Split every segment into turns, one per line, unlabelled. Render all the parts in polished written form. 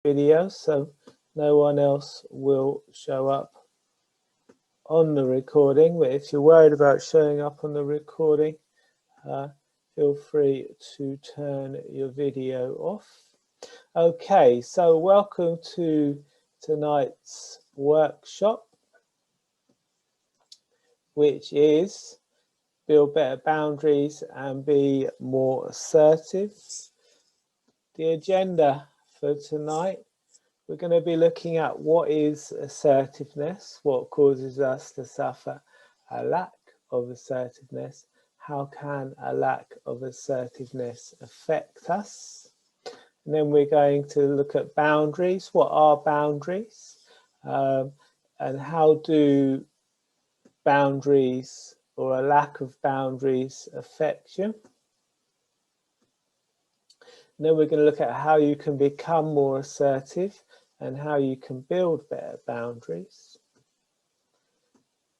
video, so no one else will show up on the recording. But if you're worried about showing up on the recording, feel free to turn your video off. Okay, so welcome to tonight's workshop, which is build better boundaries and be more assertive. The agenda for tonight, we're going to be looking at what is assertiveness, what causes us to suffer a lack of assertiveness, how can a lack of assertiveness affect us, and then we're going to look at boundaries. What are boundaries, and how do boundaries or a lack of boundaries affect you? And then we're going to look at how you can become more assertive and how you can build better boundaries.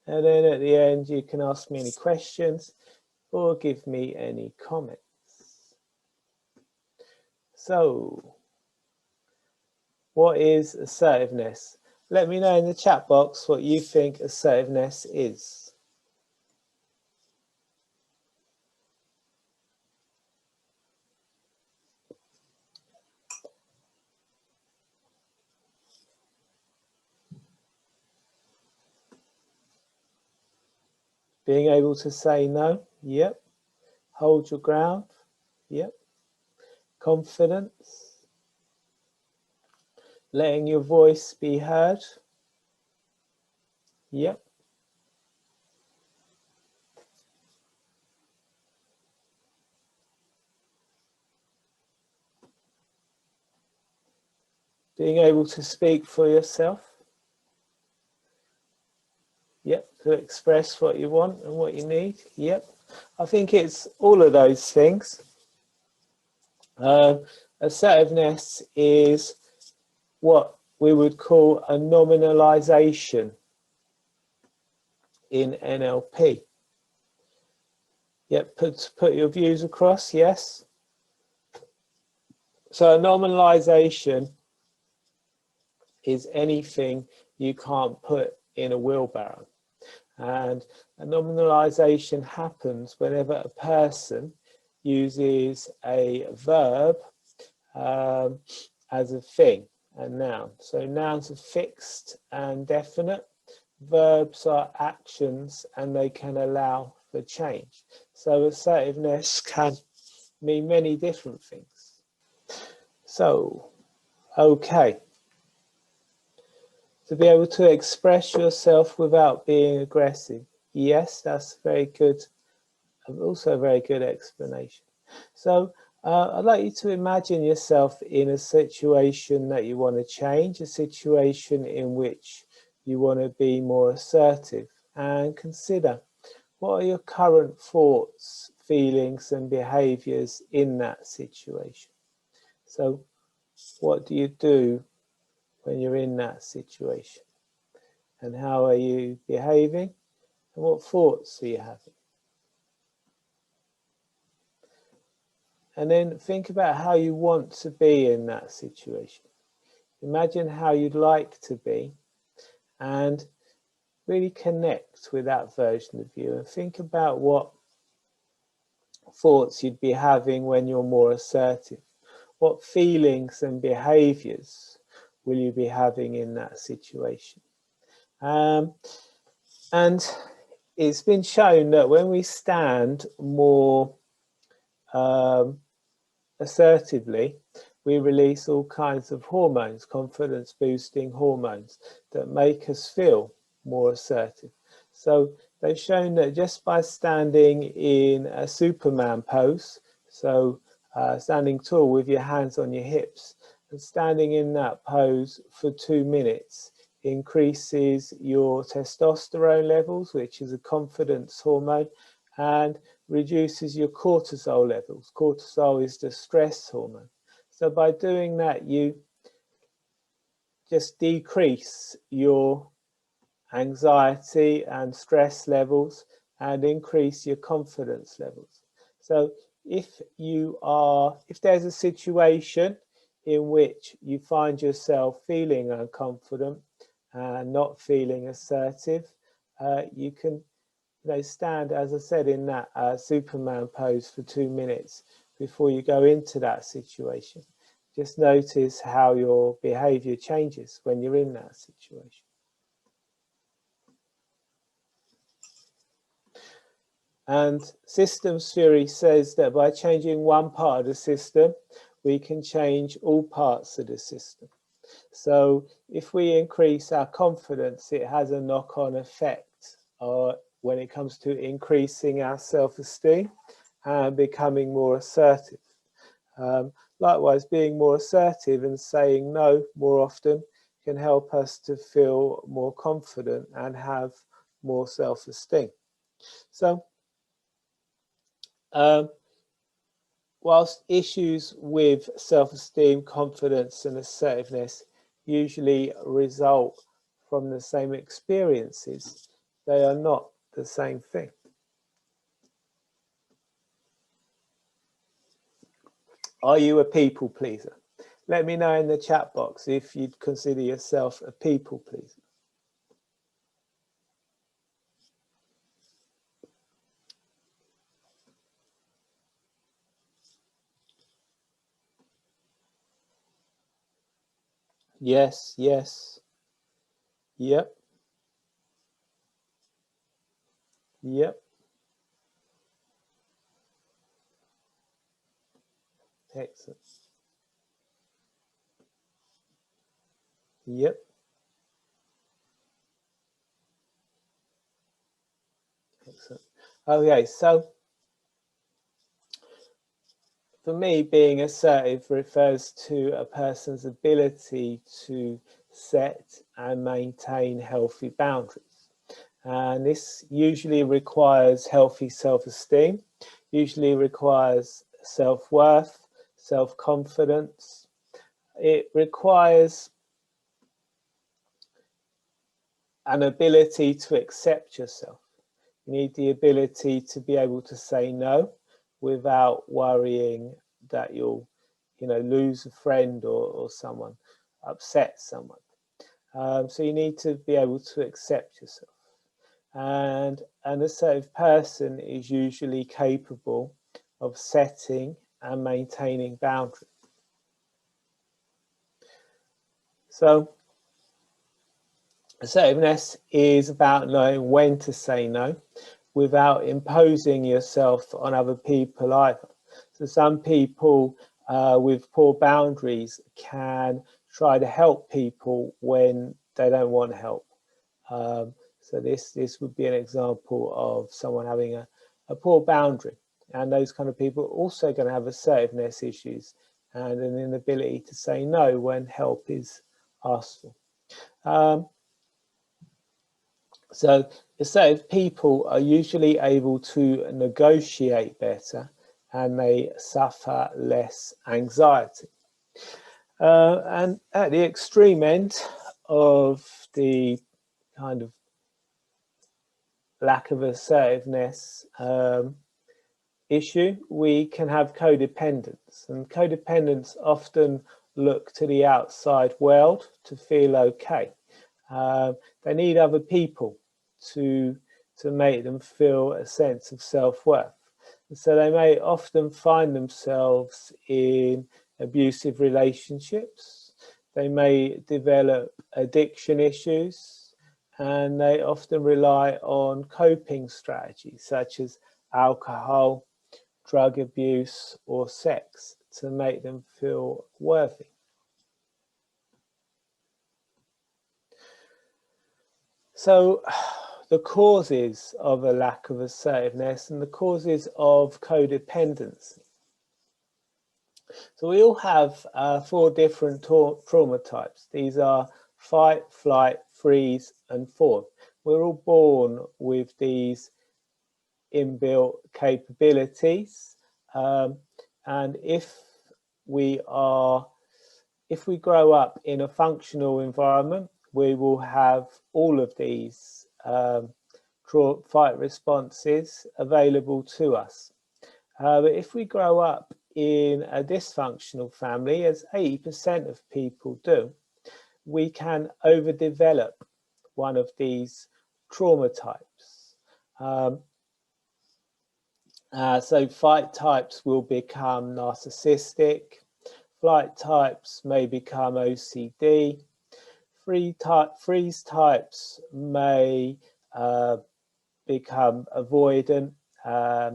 And then at the end, you can ask me any questions or give me any comments. So, what is assertiveness? Let me know in the chat box what you think assertiveness is. Being able to say no, yep. Hold your ground, yep. Confidence. Letting your voice be heard, yep. Being able to speak for yourself, yep. To express what you want and what you need, yep. I think it's all of those things. Assertiveness is what we would call a nominalization in NLP. Yep, put your views across, yes. So a nominalization is anything you can't put in a wheelbarrow. And a nominalization happens whenever a person uses a verb as a thing, a noun. So nouns are fixed and definite. Verbs are actions and they can allow for change. So assertiveness can mean many different things. So, okay. To be able to express yourself without being aggressive. Yes, that's very good. Also a very good explanation. So I'd like you to imagine yourself in a situation that you want to change, a situation in which you want to be more assertive, and consider what are your current thoughts, feelings and behaviors in that situation. So what do you do when you're in that situation, and how are you behaving, and what thoughts are you having? And then think about how you want to be in that situation. Imagine how you'd like to be and really connect with that version of you, and think about what thoughts you'd be having when you're more assertive. What feelings and behaviors will you be having in that situation? And it's been shown that when we stand more assertively, we release all kinds of hormones, confidence boosting hormones that make us feel more assertive. So they've shown that just by standing in a Superman pose, so standing tall with your hands on your hips, and standing in that pose for 2 minutes increases your testosterone levels, which is a confidence hormone, and reduces your cortisol levels. Cortisol is the stress hormone. So by doing that, you just decrease your anxiety and stress levels and increase your confidence levels. So if there's a situation in which you find yourself feeling unconfident and not feeling assertive, you can stand, as I said, in that Superman pose for 2 minutes before you go into that situation. Just notice how your behavior changes when you're in that situation. And systems theory says that by changing one part of the system, we can change all parts of the system. So if we increase our confidence, it has a knock-on effect when it comes to increasing our self-esteem and becoming more assertive. Likewise, being more assertive and saying no more often can help us to feel more confident and have more self-esteem. So, whilst issues with self-esteem, confidence and assertiveness usually result from the same experiences, they are not the same thing. Are you a people pleaser? Let me know in the chat box if you'd consider yourself a people pleaser. Yes, yes. Yep. Yep. Excellent. Yep. Excellent. Okay, so for me, being assertive refers to a person's ability to set and maintain healthy boundaries. And this usually requires healthy self-esteem, usually requires self-worth, self-confidence. It requires an ability to accept yourself. You need the ability to be able to say no without worrying that you'll, lose a friend or someone, upset someone. So you need to be able to accept yourself. And an assertive person is usually capable of setting and maintaining boundaries. So assertiveness is about knowing when to say no without imposing yourself on other people either. So some people with poor boundaries can try to help people when they don't want help. So this would be an example of someone having a poor boundary. And those kind of people are also going to have assertiveness issues and an inability to say no when help is asked for. So assertive people are usually able to negotiate better and they suffer less anxiety. And at the extreme end of the kind of lack of assertiveness issue, we can have codependence. And codependents often look to the outside world to feel okay. They need other people to make them feel a sense of self-worth. And so they may often find themselves in abusive relationships. They may develop addiction issues, and they often rely on coping strategies such as alcohol, drug abuse, or sex to make them feel worthy. So the causes of a lack of assertiveness and the causes of codependency. So we all have 4 different trauma types. These are fight, flight, freeze, and fawn. We're all born with these inbuilt capabilities, and if we grow up in a functional environment, we will have all of these fight responses available to us. But if we grow up in a dysfunctional family, as 80% of people do, we can overdevelop one of these trauma types. So fight types will become narcissistic, flight types may become OCD, freeze types may become avoidant. I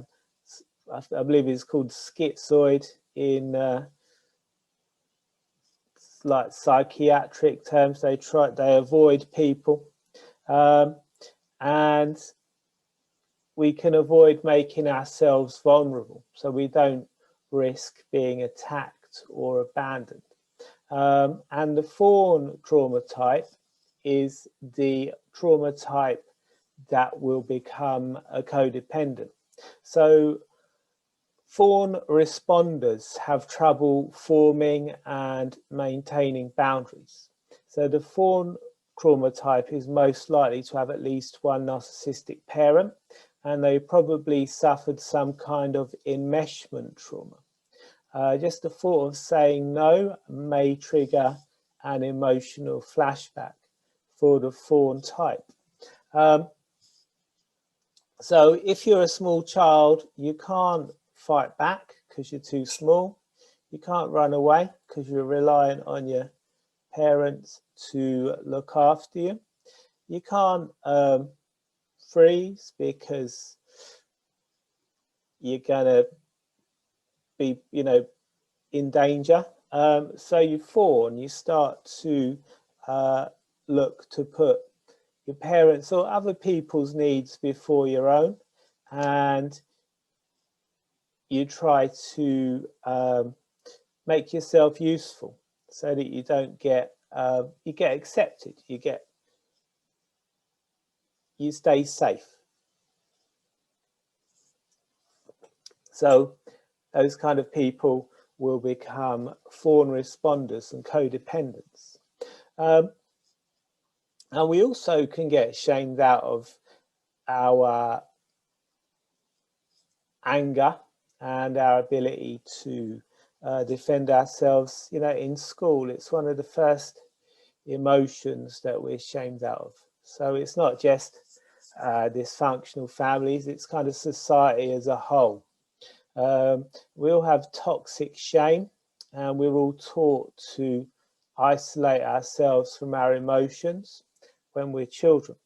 believe it's called schizoid in like psychiatric terms. They avoid people, and we can avoid making ourselves vulnerable, so we don't risk being attacked or abandoned. And the fawn trauma type is the trauma type that will become a codependent. So fawn responders have trouble forming and maintaining boundaries. So the fawn trauma type is most likely to have at least one narcissistic parent, and they probably suffered some kind of enmeshment trauma. Just the thought of saying no may trigger an emotional flashback for the fawn type. So if you're a small child, you can't fight back because you're too small. You can't run away because you're reliant on your parents to look after you. You can't freeze because you're gonna be, in danger. So you fawn, you start to look to put your parents or other people's needs before your own, and you try to make yourself useful so that you don't get you get accepted, you stay safe. So those kind of people will become fawn responders and codependents. And we also can get shamed out of our anger and our ability to defend ourselves. In school, it's one of the first emotions that we're shamed out of. So it's not just dysfunctional families, it's kind of society as a whole. We all have toxic shame, and we're all taught to isolate ourselves from our emotions when we're children.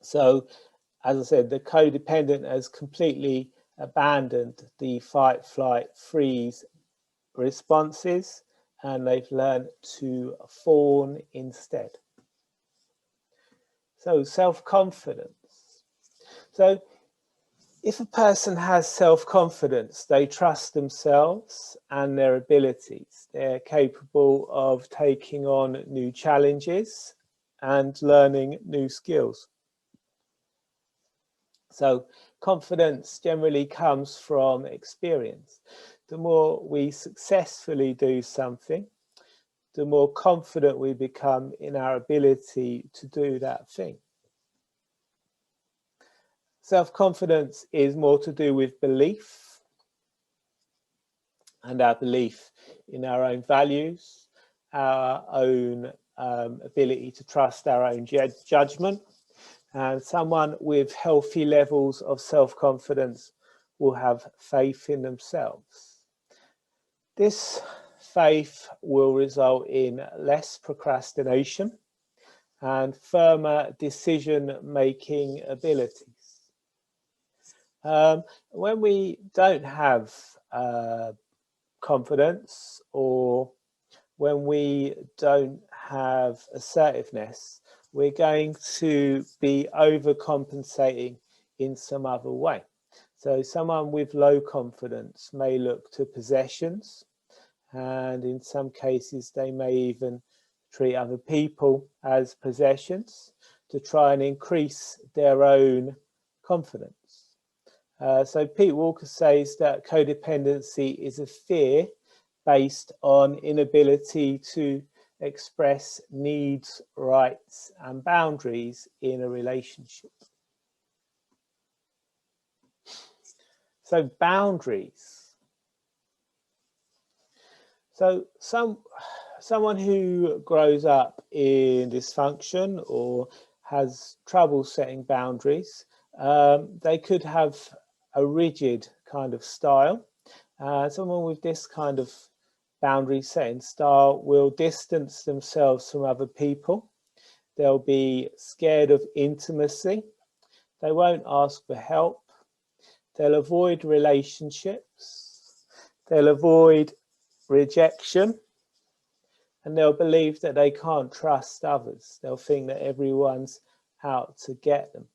So, as I said, the codependent has completely abandoned the fight, flight, freeze responses, and they've learned to fawn instead. So, self-confidence. So, if a person has self-confidence, they trust themselves and their abilities. They're capable of taking on new challenges and learning new skills. So confidence generally comes from experience. The more we successfully do something, the more confident we become in our ability to do that thing. Self-confidence is more to do with belief and our belief in our own values, our own ability to trust our own judgment. And someone with healthy levels of self-confidence will have faith in themselves. This faith will result in less procrastination and firmer decision-making abilities. When we don't have confidence, or when we don't have assertiveness, we're going to be overcompensating in some other way. So someone with low confidence may look to possessions, and in some cases they may even treat other people as possessions to try and increase their own confidence. So Pete Walker says that codependency is a fear based on inability to express needs, rights, and boundaries in a relationship. So boundaries. So someone who grows up in dysfunction or has trouble setting boundaries, they could have a rigid kind of style. Someone with this kind of boundary setting style will distance themselves from other people. They'll be scared of intimacy. They won't ask for help. They'll avoid relationships. They'll avoid rejection. And they'll believe that they can't trust others. They'll think that everyone's out to get them.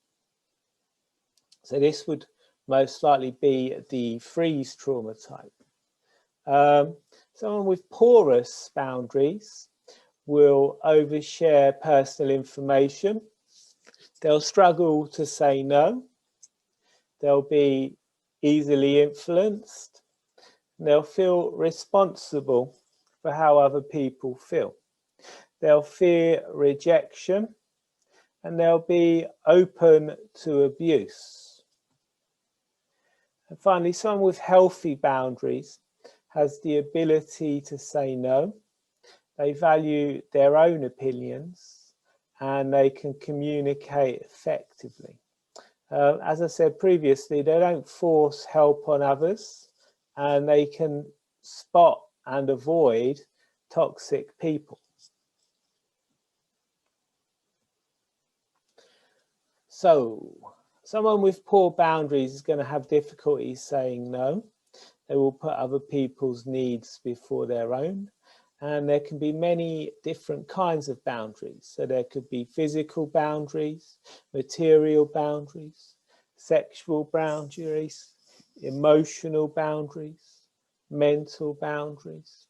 So this would most likely be the freeze trauma type. Someone with porous boundaries will overshare personal information. They'll struggle to say no. They'll be easily influenced. They'll feel responsible for how other people feel. They'll fear rejection, and they'll be open to abuse. And finally, someone with healthy boundaries has the ability to say no. They value their own opinions and they can communicate effectively. As I said previously, they don't force help on others, and they can spot and avoid toxic people. So, someone with poor boundaries is going to have difficulty saying no. They will put other people's needs before their own. And there can be many different kinds of boundaries. So there could be physical boundaries, material boundaries, sexual boundaries, emotional boundaries, mental boundaries.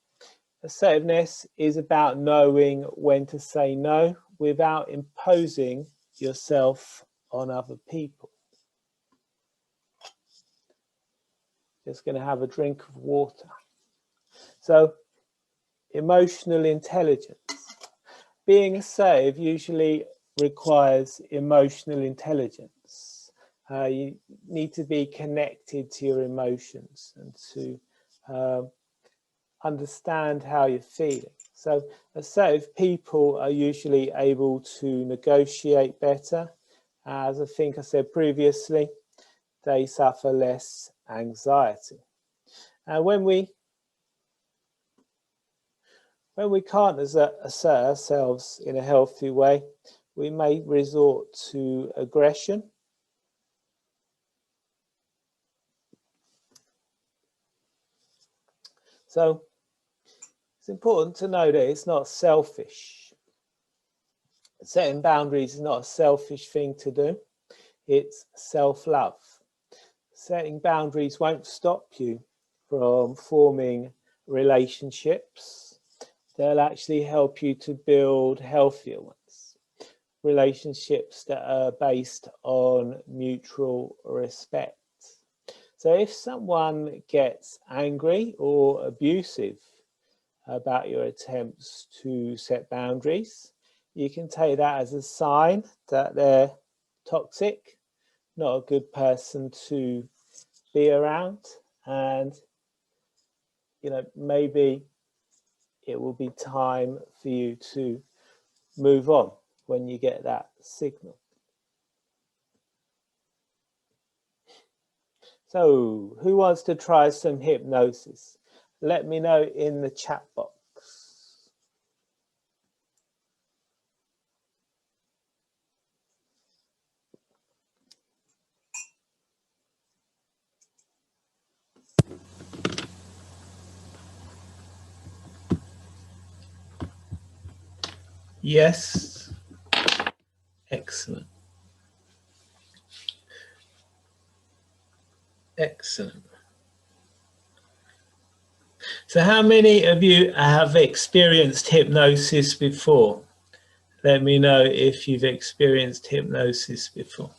Assertiveness is about knowing when to say no without imposing yourself on other people. Just going to have a drink of water. So, emotional intelligence. Being assertive usually requires emotional intelligence. You need to be connected to your emotions and to understand how you're feeling. So assertive people are usually able to negotiate better. As I think I said previously, they suffer less anxiety. And when we can't assert ourselves in a healthy way, we may resort to aggression. So it's important to know that it's not selfish. Setting boundaries is not a selfish thing to do. It's self-love. Setting boundaries won't stop you from forming relationships. They'll actually help you to build healthier ones. Relationships that are based on mutual respect. So if someone gets angry or abusive about your attempts to set boundaries, you can take that as a sign that they're toxic, not a good person to be around, and maybe it will be time for you to move on when you get that signal. So, who wants to try some hypnosis? Let me know in the chat box. Yes. Excellent. Excellent. So how many of you have experienced hypnosis before? Let me know if you've experienced hypnosis before.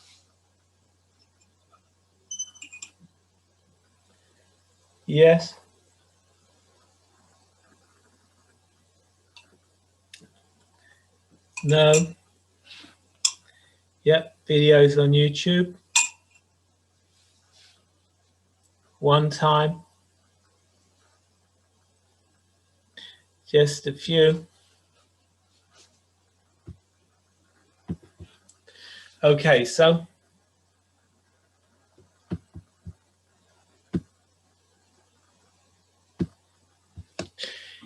Yes? No? Yep, videos on YouTube. One time. Just a few. Okay, so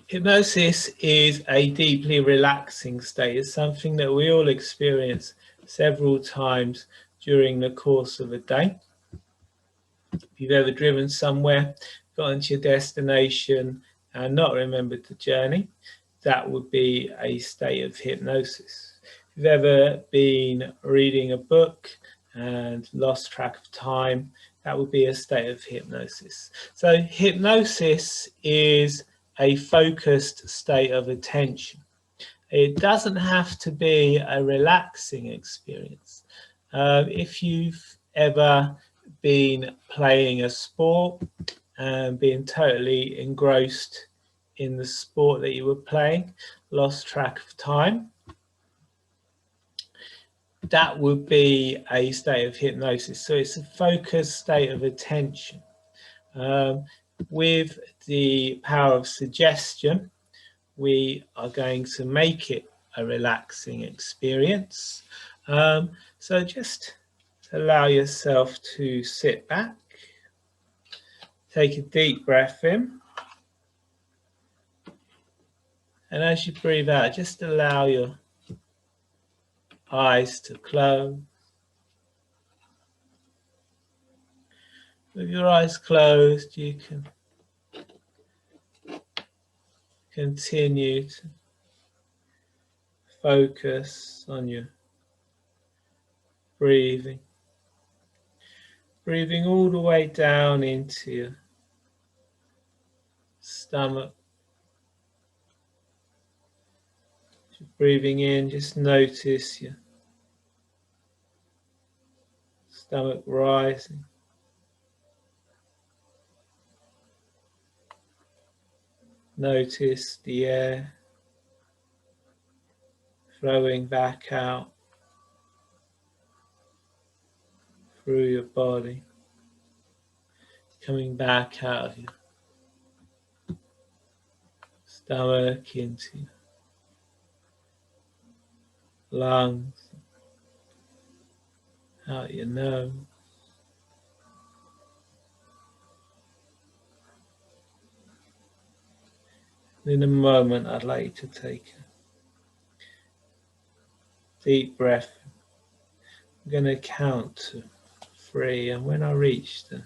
hypnosis is a deeply relaxing state. It's something that we all experience several times during the course of a day. If you've ever driven somewhere, gotten to your destination and not remembered the journey, that would be a state of hypnosis. If you've ever been reading a book and lost track of time, that would be a state of hypnosis. So hypnosis is a focused state of attention. It doesn't have to be a relaxing experience. If you've ever been playing a sport and being totally engrossed in the sport that you were playing, lost track of time, that would be a state of hypnosis. So it's a focused state of attention. With the power of suggestion, we are going to make it a relaxing experience. So just allow yourself to sit back, take a deep breath in, and as you breathe out, just allow your eyes to close. With your eyes closed, you can continue to focus on your breathing. Breathing all the way down into your stomach. Breathing in, just notice your stomach rising. Notice the air flowing back out through your body, coming back out of your stomach into your lungs, out your nose. In a moment, I'd like you to take a deep breath. I'm going to count to 3, and when I reach the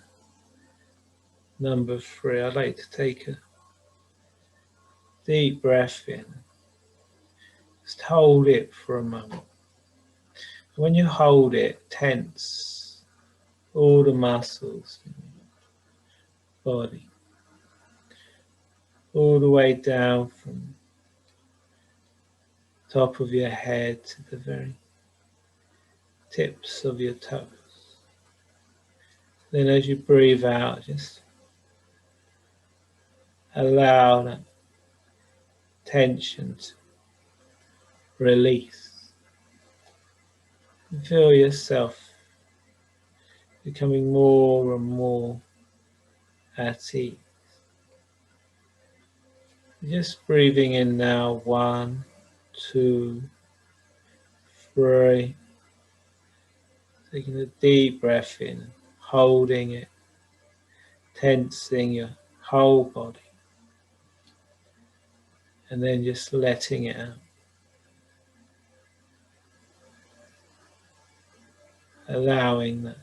number 3, I'd like to take a deep breath in. Just hold it for a moment. When you hold it, tense all the muscles in your body, all the way down from the top of your head to the very tips of your toes. Then as you breathe out, just allow that tension to release. And feel yourself becoming more and more at ease. Just breathing in now, 1, 2, 3. Taking a deep breath in, holding it, tensing your whole body, and then just letting it out. Allowing that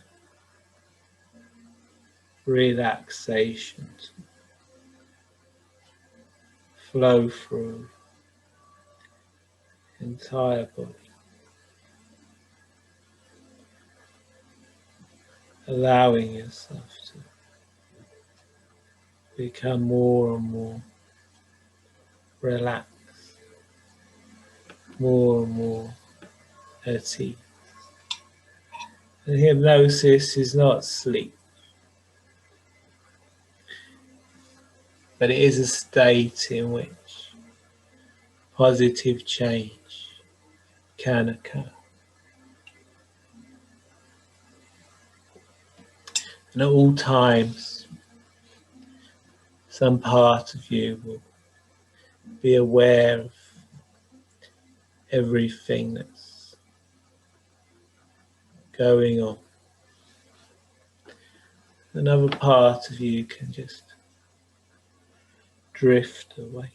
relaxation to flow through the entire body. Allowing yourself to become more and more relaxed, more and more at ease. And hypnosis is not sleep, but it is a state in which positive change can occur. And at all times, some part of you will Be aware of everything that's going on. Another part of you can just drift away.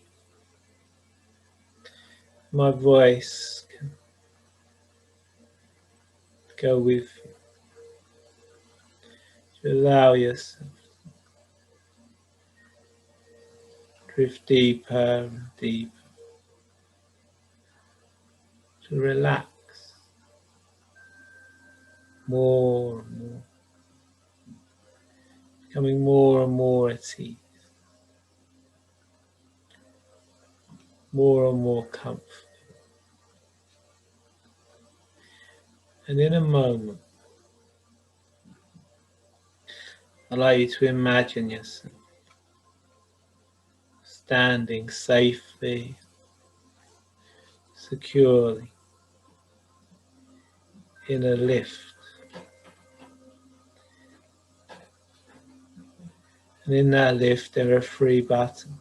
My voice can go with you. To allow yourself to drift deeper and deeper, to relax more and more, becoming more and more at ease, more and more comfortable. And in a moment, I'd like you to imagine yourself standing safely, securely in a lift. And in that lift there are 3 buttons.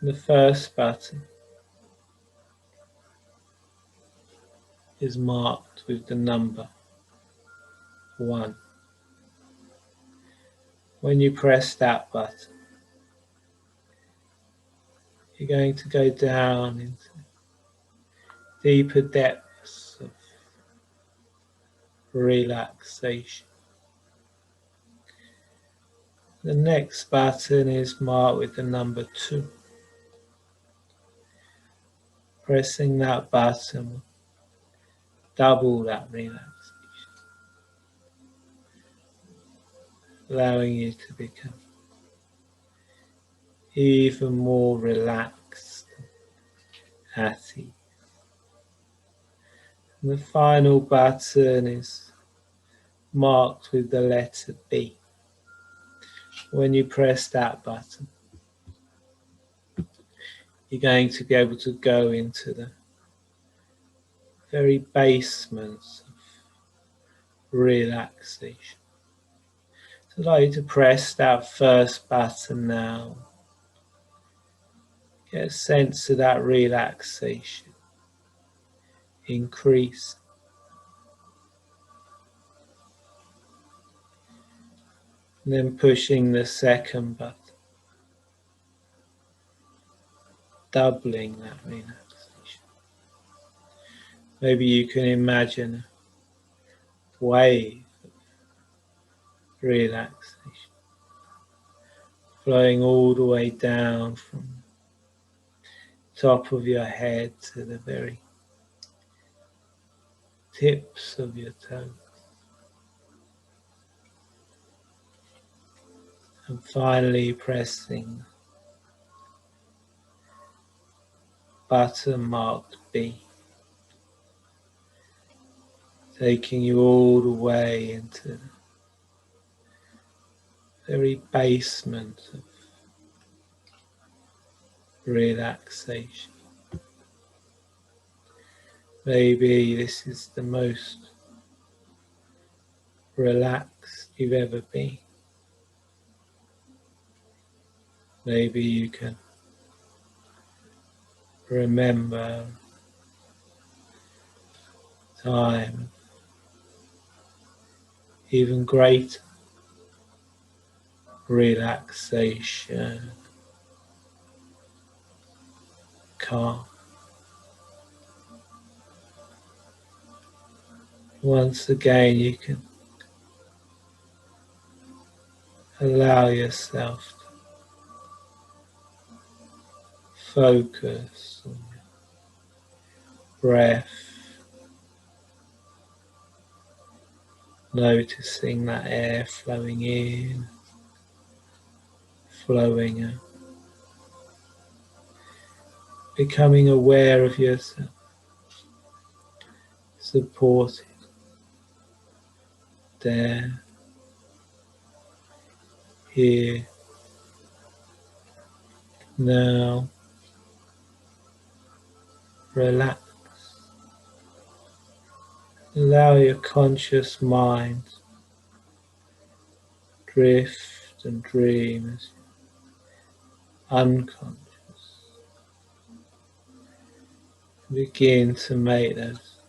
And the first button is marked with the number 1. When you press that button, you're going to go down into deeper depths of relaxation. The next button is marked with the number 2. Pressing that button will double that relaxation, allowing you to become even more relaxed and at ease. And the final button is marked with the letter B. When you press that button, you're going to be able to go into the very basements of relaxation. So I'd like you to press that first button now. Get a sense of that relaxation increase. And then pushing the second button, doubling that relaxation. Maybe you can imagine a wave of relaxation flowing all the way down from the top of your head to the very tips of your toes. And finally pressing button marked B, taking you all the way into the very basement of relaxation. Maybe this is the most relaxed you've ever been. Maybe you can remember time even greater relaxation, calm. Once again, you can allow yourself to focus on your breath, noticing that air flowing in, flowing out, becoming aware of yourself, supported there, here, now. Relax. Allow your conscious mind to drift and dream as you unconscious. Begin to make those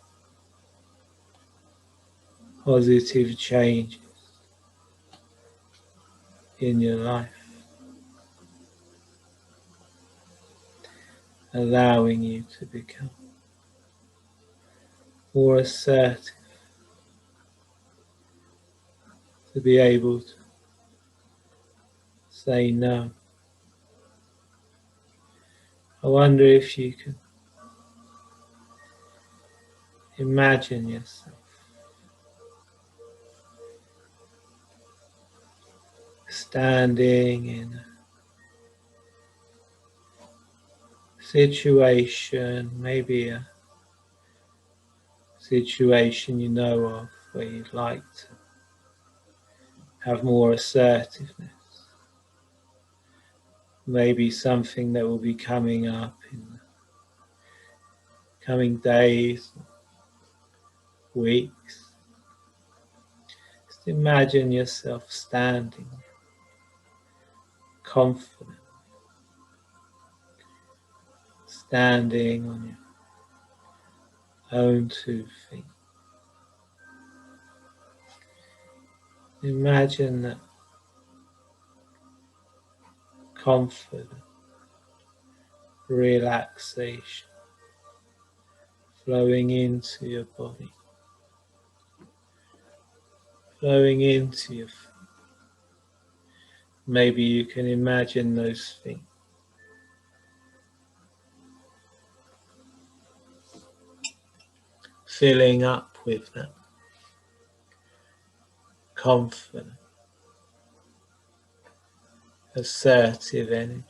positive changes in your life, allowing you to become more assertive, to be able to say no. I wonder if you can imagine yourself standing in a situation, maybe a situation you know of where you'd like to have more assertiveness. Maybe something that will be coming up in the coming days, weeks. Just imagine yourself standing confident, standing on your own 2 feet. Imagine that confident relaxation flowing into your body, flowing into your feet. Maybe you can imagine those feet filling up with that confident, assertive energy,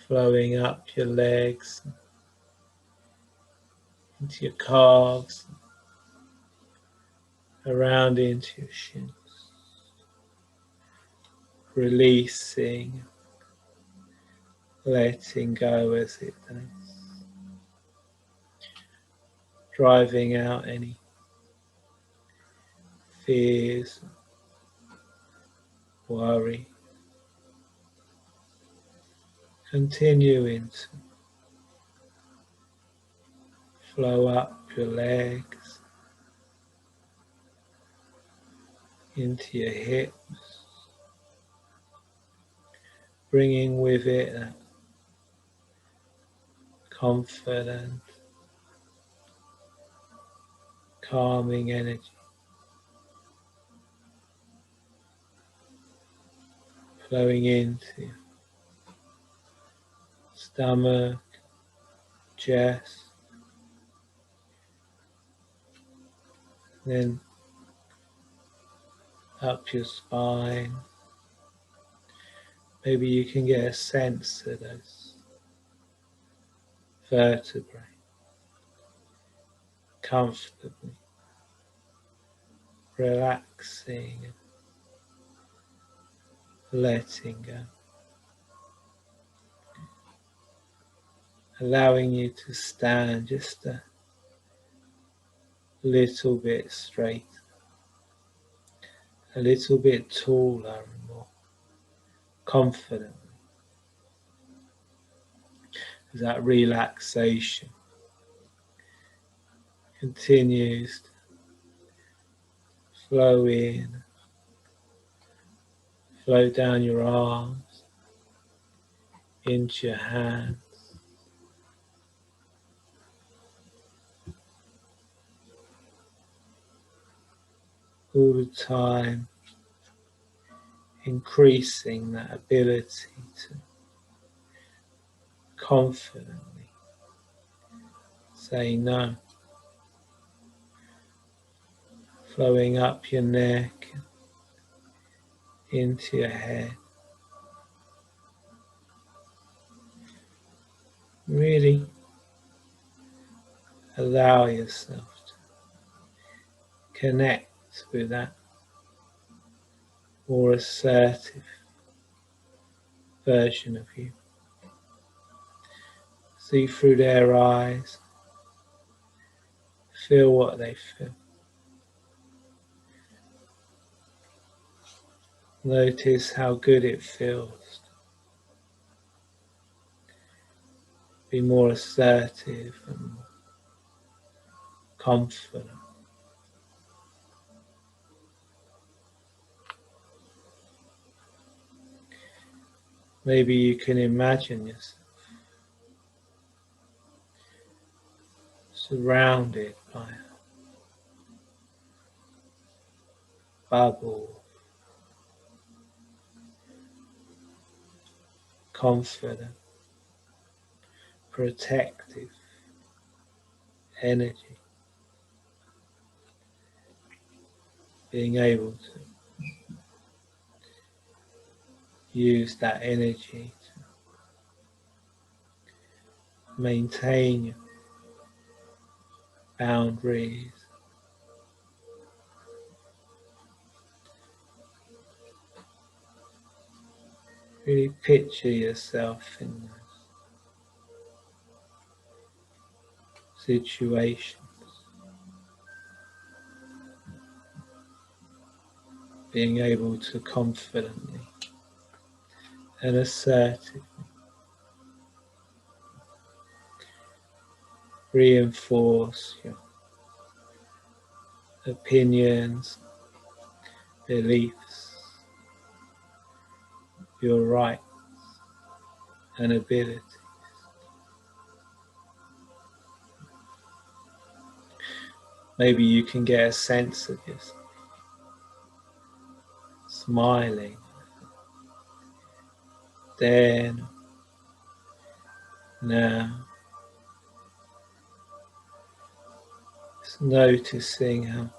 flowing up your legs, into your calves, around into your shins, releasing, letting go as it does, driving out any fears, worry, continuing to flow up your legs, into your hips, bringing with it that confident, calming energy, flowing into your stomach, chest, then up your spine. Maybe you can get a sense of those vertebrae comfortably relaxing and letting go, allowing you to stand just a little bit straight, a little bit taller and more confidently, as that relaxation continues to flow in, flow down your arms, into your hands, all the time increasing that ability to confidently say no, flowing up your neck, into your head. Really allow yourself to connect with that more assertive version of you. See through their eyes, feel what they feel. Notice how good it feels. Be more assertive and more confident. Maybe you can imagine yourself surrounded by a bubble, confident, protective energy, being able to use that energy to maintain your boundaries, really picture yourself in those situations, being able to confidently and assertively reinforce your opinions, beliefs, your rights and abilities. Maybe you can get a sense of yourself smiling, then, now, just noticing how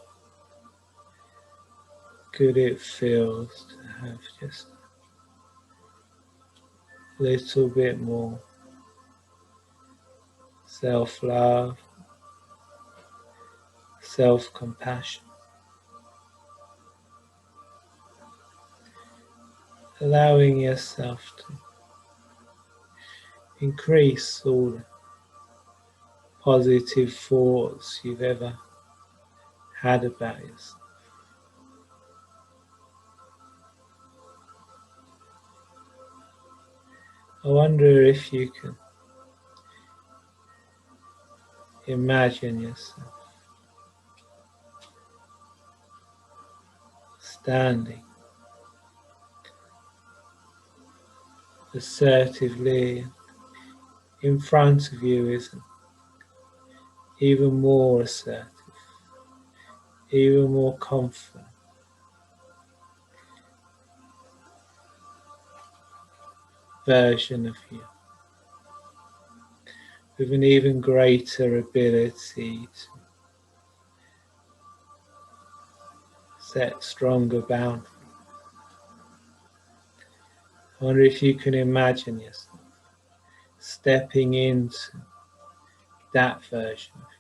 good it feels to have just a little bit more self-love, self-compassion, allowing yourself to increase all the positive thoughts you've ever had about yourself. I wonder if you can imagine yourself standing assertively. In front of you is an even more assertive, even more confident version of you, with an even greater ability to set stronger boundaries. I wonder if you can imagine yourself stepping into that version of you,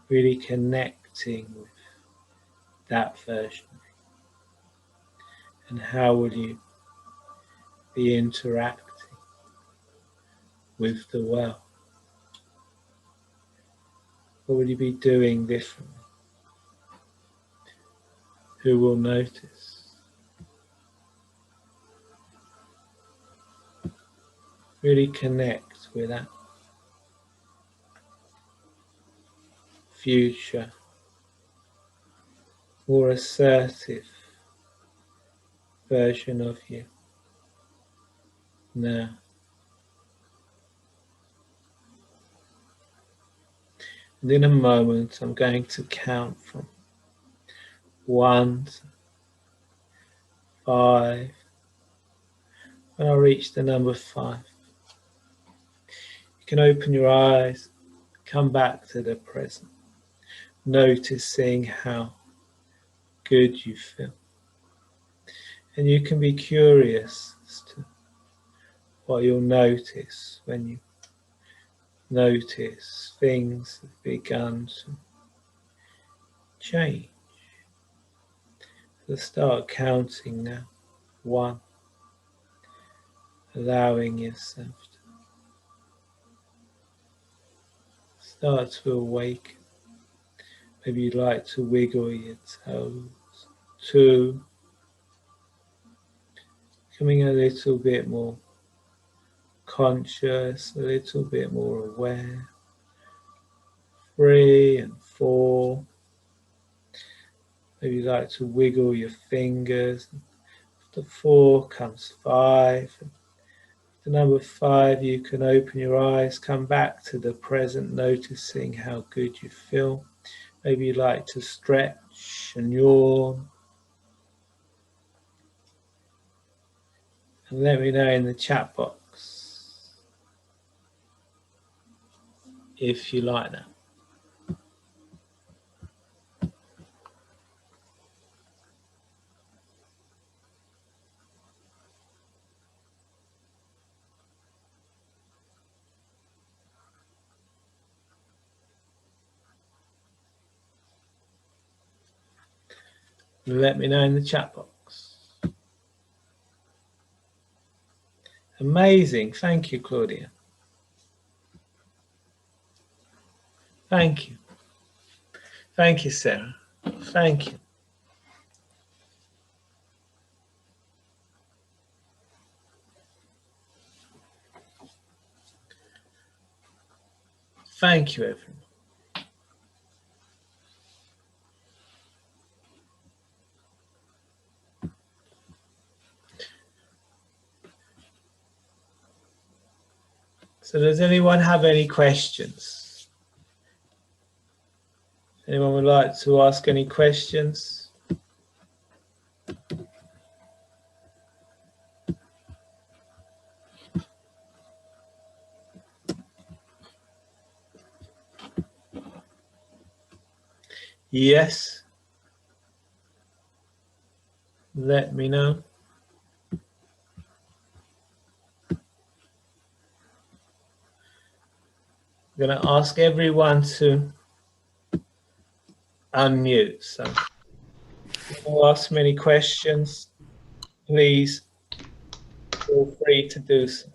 really connecting with that version of you. And how will you be interacting with the world? What will you be doing differently? Who will notice? Really connect with that future, more assertive version of you now. And in a moment, I'm going to count from 1 to 5. When I reach the number 5, you can open your eyes, come back to the present, noticing how good you feel. And you can be curious as to what you'll notice when you notice things have begun to change. So start counting now. 1, allowing yourself to start to awaken. Maybe you'd like to wiggle your toes. 2, Becoming a little bit more conscious, a little bit more aware. 3 and 4. Maybe you like to wiggle your fingers. After 4 comes 5. The number 5, you can open your eyes, come back to the present, noticing how good you feel. Maybe you like to stretch and yawn. And let me know in the chat box if you like that. Let me know in the chat box. Amazing. Thank you, Claudia. Thank you. Thank you, Sarah. Thank you. Thank you, everyone. So does anyone have any questions? Anyone would like to ask any questions? Yes. Let me know. I'm going to ask everyone to unmute. So if you ask me any questions, please feel free to do so.